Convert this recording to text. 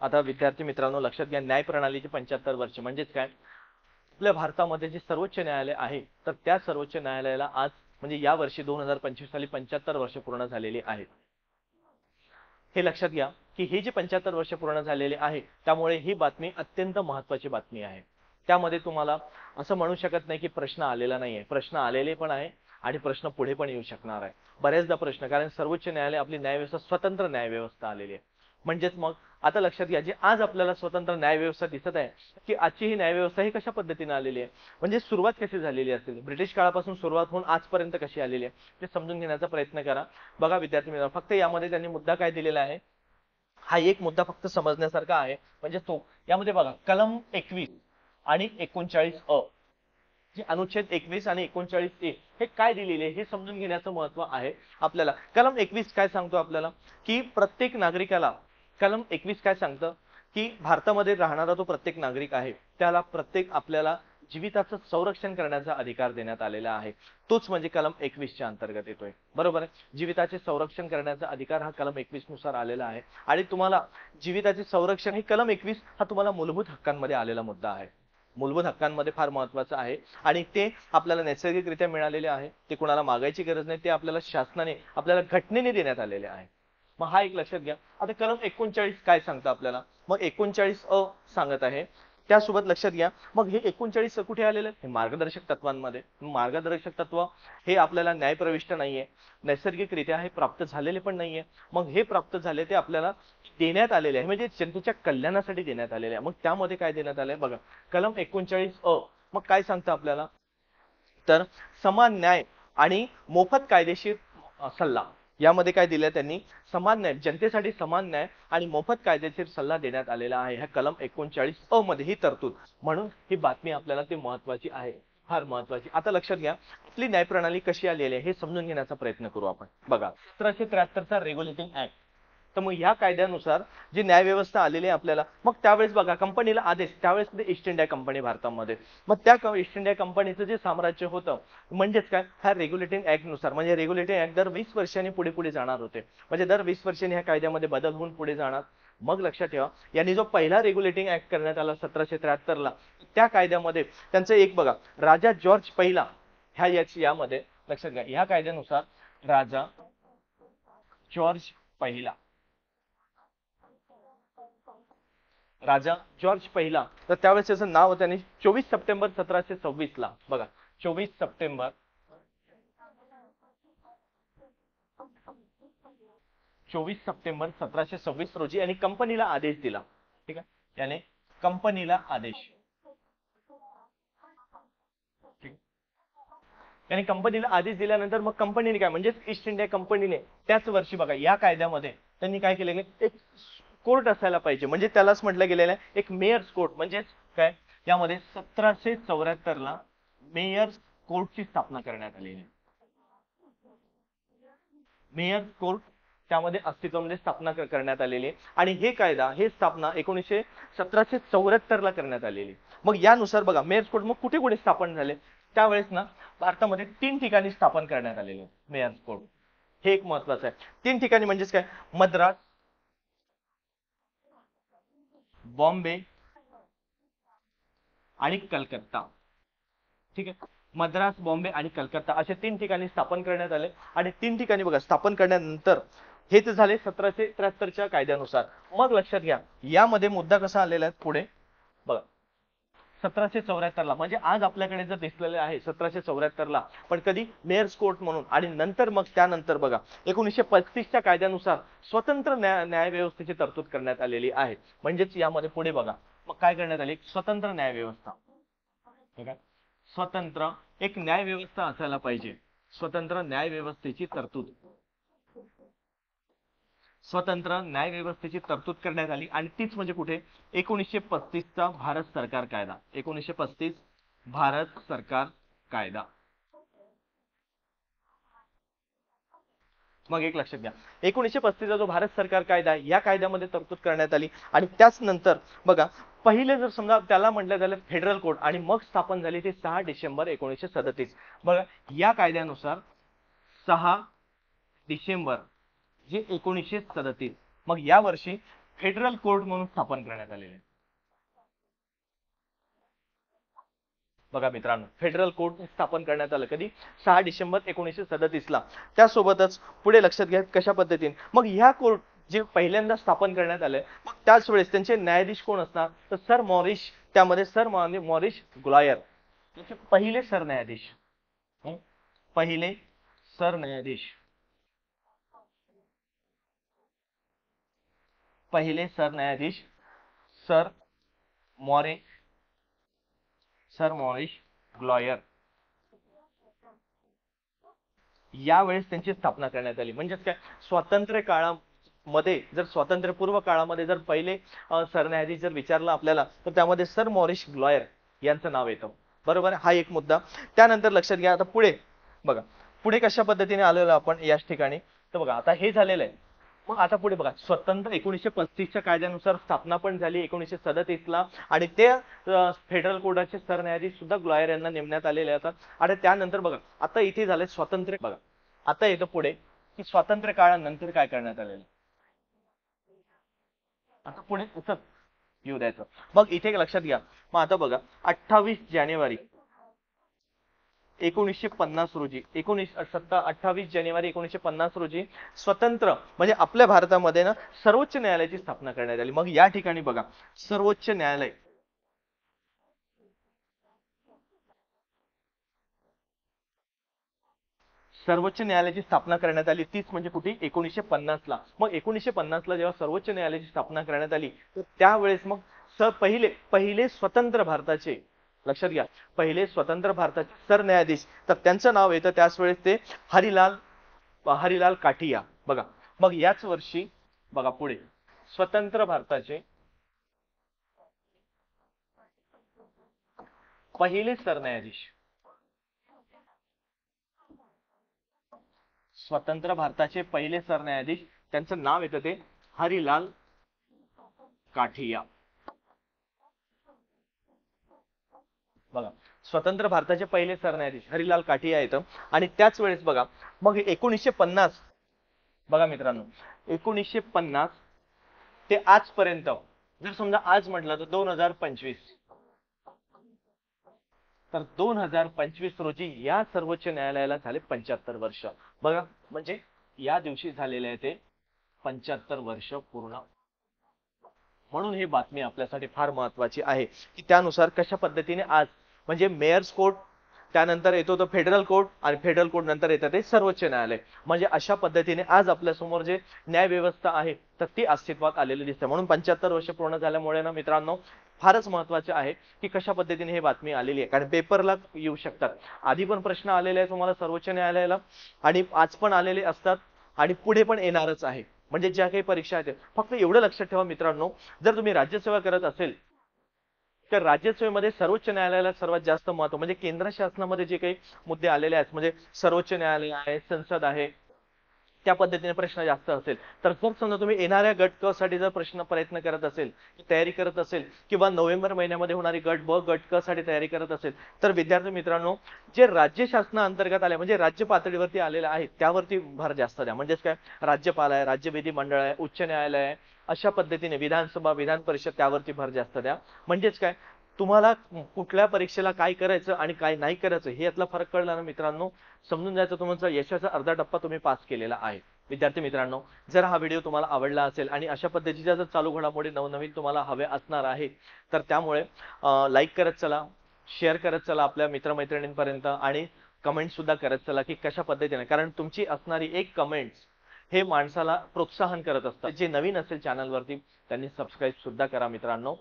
आता विद्यार्थी मित्रांनो लक्षात घ्या, न्यायप्रणालीची 75 वर्ष म्हणजेच काय, आपल्या भारतामध्ये जे सर्वोच्च न्यायालय आहे तर त्या सर्वोच्च न्यायालयाला आज म्हणजे या वर्षी 2025 साली 75 वर्ष पूर्ण झालेली आहेत। हे लक्षात घ्या की हे जे 75 वर्ष पूर्ण झालेले आहे त्यामुळे ही बातमी अत्यंत महत्त्वाची बातमी आहे। त्यामध्ये तुम्हाला असं म्हणू शकत नाही की प्रश्न आलेला नाहीये, प्रश्न आलेले पण आहे आणि प्रश्न पुढे पण येऊ शकणार आहे बरेचदा प्रश्न, कारण सर्वोच्च न्यायालय आपली न्यायव्यवस्था स्वतंत्र न्यायव्यवस्था आलेली आहे। म्हणजेच मग आता लक्षात घ्या, जे आज आपल्याला स्वतंत्र न्यायव्यवस्था दिसत आहे की आजची ही न्यायव्यवस्था ही कशा पद्धतीने आलेली आहे, म्हणजे सुरुवात कशी झालेली असेल, ब्रिटिश काळापासून सुरुवात होऊन आजपर्यंत कशी आलेली आहे ते समजून घेण्याचा प्रयत्न करा। बघा विद्यार्थी मित्रांनो, फक्त यामध्ये त्यांनी मुद्दा काय दिलेला आहे, हा एक मुद्दा फक्त समजण्यासारखा आहे, म्हणजे तो यामध्ये बघा कलम 21 आणि 39 अ, जे अनुच्छेद 21 आणि 39 ए हे काय दिलेले हे समजून घेण्याचं महत्त्व आहे आपल्याला। कलम 21 काय सांगतो आपल्याला की प्रत्येक नागरिकाला, कलम 21 काय सांगतं की भारतामध्ये राहणारा तो प्रत्येक नागरिक आहे त्याला आपल्याला जीविताचं संरक्षण करण्याचा अधिकार देण्यात आलेला आहे। तोच म्हणजे कलम 21 च्या अंतर्गत येतोय, बरोबर आहे। जीविताचे संरक्षण करण्याचा अधिकार हा कलम 21 नुसार आलेला आहे आणि तुम्हाला जीविताचे संरक्षण हे कलम 21 हा तुम्हाला मूलभूत हक्कांमध्ये आलेला मुद्दा आहे, मूलभूत हक्कांमध्ये फार महत्त्वाचं आहे आणि ते आपल्याला नैसर्गिकरित्या मिळालेले आहे, ते कोणाला मागायची गरज नाही, ते आपल्याला शासनाने आपल्याला घटनेने देण्यात आलेले आहे। मग हा एक लक्षात घ्या। आता कलम 39 काय सांगतं आपल्याला, मग 39 अ सांगत आहे, त्यासोबत लक्षात घ्या मग हे 39 कुठे आलेलं आहे, हे मार्गदर्शक तत्वांमध्ये। मार्गदर्शक तत्व हे आपल्याला न्यायप्रविष्ट नाहीये, नैसर्गिकरित्या हे प्राप्त झालेले पण नाहीये, मग हे प्राप्त झाले ते आपल्याला देण्यात आलेले आहे, म्हणजे जनतेच्या कल्याणासाठी देण्यात आलेले आहे। मग त्यामध्ये काय देण्यात आलंय बघा, कलम 39 अ मग काय सांगतं आपल्याला, तर समान न्याय आणि मोफत कायदेशीर सल्ला, यामध्ये काय दिलंय त्यांनी, समान न्याय, जनतेसाठी समान न्याय आणि मोफत कायदेशीर सल्ला देण्यात आलेला आहे ह्या कलम 39 अ मध्ये ही तरतूद, म्हणून ही बातमी आपल्याला ती महत्त्वाची आहे, फार महत्त्वाची। आता लक्षात घ्या आपली न्यायप्रणाली कशी आलेली आहे हे समजून घेण्याचा प्रयत्न करू आपण। बघा 1773 चा रेग्युलेटिंग ऍक्ट, तर मग ह्या कायद्यानुसार जी न्यायव्यवस्था आलेली आहे आपल्याला, मग त्यावेळेस बघा कंपनीला आदेश, त्यावेळेस ईस्ट इंडिया कंपनी भारतामध्ये, मग त्या ईस्ट इंडिया कंपनीचं जे साम्राज्य होतं म्हणजेच काय, ह्या रेग्युलेटिंग ऍक्ट नुसार, म्हणजे रेग्युलेटिंग ऍक्ट दर 20 वर्षांनी पुढे पुढे जाणार होते, म्हणजे दर 20 वर्षांनी ह्या कायद्यामध्ये बदल होऊन पुढे जाणार। मग लक्षात ठेवा यांनी जो पहिला रेग्युलेटिंग ऍक्ट करण्यात आला 1773 ला, त्या कायद्यामध्ये त्यांचं एक बघा, राजा जॉर्ज पहिला यामध्ये लक्षात घ्या, ह्या कायद्यानुसार राजा जॉर्ज पहिला, राजा जॉर्ज पहिला, तर त्यावेळेस त्याचं नाव त्यांनी 24 सप्टेंबर 1726 ला, बघा 24 सप्टेंबर 1726 रोजी यांनी कंपनीला आदेश दिला, ठीक आहे, याने कंपनीला आदेश, याने कंपनीला आदेश दिल्यानंतर मग कंपनीने काय, म्हणजे ईस्ट इंडिया कंपनीने त्याच वर्षी बघा या कायद्यामध्ये त्यांनी काय केलेलं, एक कोर्ट असायला पाहिजे, म्हणजे त्यालाच म्हटलं गेलेलं आहे एक मेयर्स कोर्ट, म्हणजेच काय, यामध्ये 1774 ला मेयर्स कोर्टची स्थापना करण्यात आलेली आहे। मेयर्स कोर्ट त्यामध्ये अस्तित्वामध्ये स्थापना करण्यात आलेली आहे आणि हे कायदा, हे स्थापना 1774 ला करण्यात आलेली। मग यानुसार बघा मेयर्स कोर्ट मग कुठे कुठे स्थापन झाले, त्यावेळेस ना भारतामध्ये 3 ठिकाणी स्थापन करण्यात आलेले मेयर्स कोर्ट, हे एक महत्वाचं आहे। 3 ठिकाणी म्हणजेच काय, मद्रास, बॉम्बे आणि कलकत्ता, ठीक आहे, मद्रास, बॉम्बे आणि कलकत्ता असे 3 ठिकाणी स्थापन करण्यात आले आणि 3 ठिकाणी बघा स्थापन करण्यानंतर हेच झाले 1773 च्या कायद्यानुसार। मग लक्षात घ्या यामध्ये मुद्दा कसा आलेला आहे पुढे बघा, 1774 ला, म्हणजे आज आपल्याकडे जर दिसलेले आहे 1774 ला, पण कधी मेयर्स कोर्ट म्हणून, आणि नंतर मग त्यानंतर बघा 1935 च्या कायद्यानुसार स्वतंत्र न्यायव्यवस्थेची तरतूद करण्यात आलेली आहे। म्हणजेच यामध्ये पुढे बघा मग काय करण्यात आले, स्वतंत्र न्यायव्यवस्था, बघा स्वतंत्र एक न्यायव्यवस्था असायला पाहिजे, स्वतंत्र न्यायव्यवस्थेची तरतूद, स्वतंत्र न्यायव्यवस्थेची तरतूद करण्यात आली आणि तीच म्हणजे कुठे, 1935 चा भारत सरकार कायदा, 1935 भारत सरकार कायदा। मग एक लक्षात घ्या 1935 चा जो भारत सरकार कायदा या कायद्यामध्ये तरतूद करण्यात आली आणि त्याच नंतर बघा पहिले जर समजा त्याला म्हटलं झालं फेडरल कोड आणि मग स्थापन झाली ते 6 डिसेंबर 1937, बघा या कायद्यानुसार 6 डिसेंबर जे 1937, मग या वर्षी फेडरल कोर्ट म्हणून स्थापन करण्यात आलेले आहे. बघा मित्रांनो, फेडरल कोर्ट स्थापन करण्यात आलं कधी? 6 डिसेंबर 1937 ला. त्यासोबतच पुढे लक्षात घ्या कशा पद्धतीने मग ह्या कोर्ट जे पहिल्यांदा स्थापन करण्यात आले, मग त्याच वेळेस त्यांचे न्यायाधीश कोण असणार? तर सर मॉरिस, त्यामध्ये सर मॉरिस ग्लॉयर त्याचे पहिले सरन्यायाधीश. पहिले सरन्यायाधीश, पहिले सरन्यायाधीश सर मॉरिस ग्लॉयर. यावेळेस त्यांची स्थापना करण्यात आली. म्हणजेच काय, स्वातंत्र्य काळामध्ये जर स्वातंत्र्यपूर्व काळामध्ये जर पहिले सरन्यायाधीश जर विचारलं आपल्याला, तर त्यामध्ये सर मॉरिस ग्लॉयर यांचं नाव येतं. बरोबर, हा एक मुद्दा. त्यानंतर लक्षात घ्या, आता पुढे बघा, पुढे कशा पद्धतीने आलेलो आपण याच ठिकाणी. तर बघा आता हे झालेलं आहे. मग आता पुढे बघा, स्वतंत्र 1935च्या कायद्यानुसार स्थापना पण झाली 1937 ला, आणि ते फेडरल कोर्टाचे सरन्यायाधीश सुद्धा ग्लॉयर यांना नेमण्यात आलेले असतात. आणि त्यानंतर बघा आता इथे झाले स्वातंत्र्य. बघा आता येतं पुढे की स्वातंत्र्य काळानंतर काय करण्यात आलेलं. आता पुढे असं येऊ द्यायचं. मग इथे लक्षात घ्या, मग आता बघा 28 जानेवारी 1950 रोजी 28 जानेवारी 1950 रोजी स्वतंत्र म्हणजे आपल्या भारतामध्ये ना सर्वोच्च न्यायालयाची स्थापना करण्यात आली. मग या ठिकाणी बघा, सर्वोच्च न्यायालय, सर्वोच्च न्यायालयाची स्थापना करण्यात आली. तीच म्हणजे कुठे? 1950 ला. मग 1950 ला जेव्हा सर्वोच्च न्यायालयाची स्थापना करण्यात आली, तर त्यावेळेस मग पहिले पहिले स्वतंत्र भारताचे, लक्षात घ्या, पहिले स्वतंत्र भारताचे सरन्यायाधीश, तर त्यांचं नाव येतं त्याच वेळेस ते हरिलाल काठिया. बघा मग याच वर्षी बघा पुढे स्वतंत्र भारताचे पहिले सरन्यायाधीश, स्वतंत्र भारताचे पहिले सरन्यायाधीश, त्यांचं नाव येतं ते हरिलाल काठिया. बघा स्वतंत्र भारताचे पहिले सरन्यायाधीश हरिलाल काठिया येतं. आणि त्याच वेळेस बघा मग 1950, बघा मित्रांनो 1950 ते आजपर्यंत, जर समजा आज म्हटलं तर 2025, तर 2025 रोजी या सर्वोच्च न्यायालयाला झाले 75 वर्ष. बघा म्हणजे या दिवशी झालेले आहे ते 75 वर्ष पूर्ण. म्हणून ही बातमी आपल्यासाठी फार महत्वाची आहे की त्यानुसार कशा पद्धतीने आज म्हणजे मेयर्स कोर्ट, त्यानंतर येतो तो फेडरल कोर्ट, आणि फेडरल कोर्ट नंतर येतं ते सर्वोच्च न्यायालय. म्हणजे अशा पद्धतीने आज आपल्या समोर जे न्याय व्यवस्था आहे तर ती अस्तित्वात आलेली दिसते. म्हणून 75 वर्ष पूर्ण झाल्यामुळे ना मित्रांनो फारच महत्वाचे आहे की कशा पद्धतीने ही बातमी आलेली आहे. कारण पेपरला येऊ शकतात, आधी पण प्रश्न आलेले आहेत तुम्हाला सर्वोच्च न्यायालयाला, आणि आज पण आलेले असतात, आणि पुढे पण येणारच आहे. म्हणजे ज्या काही परीक्षा आहेत, फक्त एवढं लक्षात ठेवा मित्रांनो, जर तुम्ही राज्यसेवा करत असेल तर राज्यसेवेमध्ये सर्वोच्च न्यायालयाला सर्वात जास्त महत्व, म्हणजे केंद्र शासनामध्ये जे काही मुद्दे आलेले आहेत, म्हणजे सर्वोच्च न्यायालय आहे, संसद आहे, त्या पद्धतीने प्रश्न जास्त असेल. तर जर समजा तुम्ही येणाऱ्या गट क साठी जर प्रयत्न करत असेल, तयारी करत असेल, किंवा नोव्हेंबर महिन्यामध्ये होणारी गट ब गट क साठी तयारी करत असेल, तर विद्यार्थी मित्रांनो जे राज्य शासनाअंतर्गत आले म्हणजे राज्य पातळीवरती आलेलं आहे त्यावरती भर जास्त द्या. म्हणजेच काय, राज्यपाल आहे, राज्य विधिमंडळ आहे, उच्च न्यायालय आहे, अशा पद्धतीने विधानसभा, विधान परिषद, त्यावरती भर जास्त द्या. म्हणजेच काय, तुम्हाला कुठल्या परीक्षेला काय करायचं आणि काय नाही करायचं हे यातला फरक कळला ना मित्रांनो, समजून जायचं तुमचा यशाचा अर्धा टप्पा तुम्ही पास केलेला आहे. विद्यार्थी मित्रांनो, जर हा व्हिडिओ तुम्हाला आवडला असेल आणि अशा पद्धतीच्या जर चालू घडामोडी नवनवीन तुम्हाला हवे असणार आहे, तर त्यामुळे लाईक करत चला, शेअर करत चला आपल्या मित्रमैत्रिणींपर्यंत, आणि कमेंट सुद्धा करत चला की कशा पद्धतीने, कारण तुमची असणारी एक कमेंट्स हे माणसाला प्रोत्साहन करत असतात. जे नवीन असेल चॅनलवरती त्यांनी सबस्क्राईब सुद्धा करा मित्रांनो.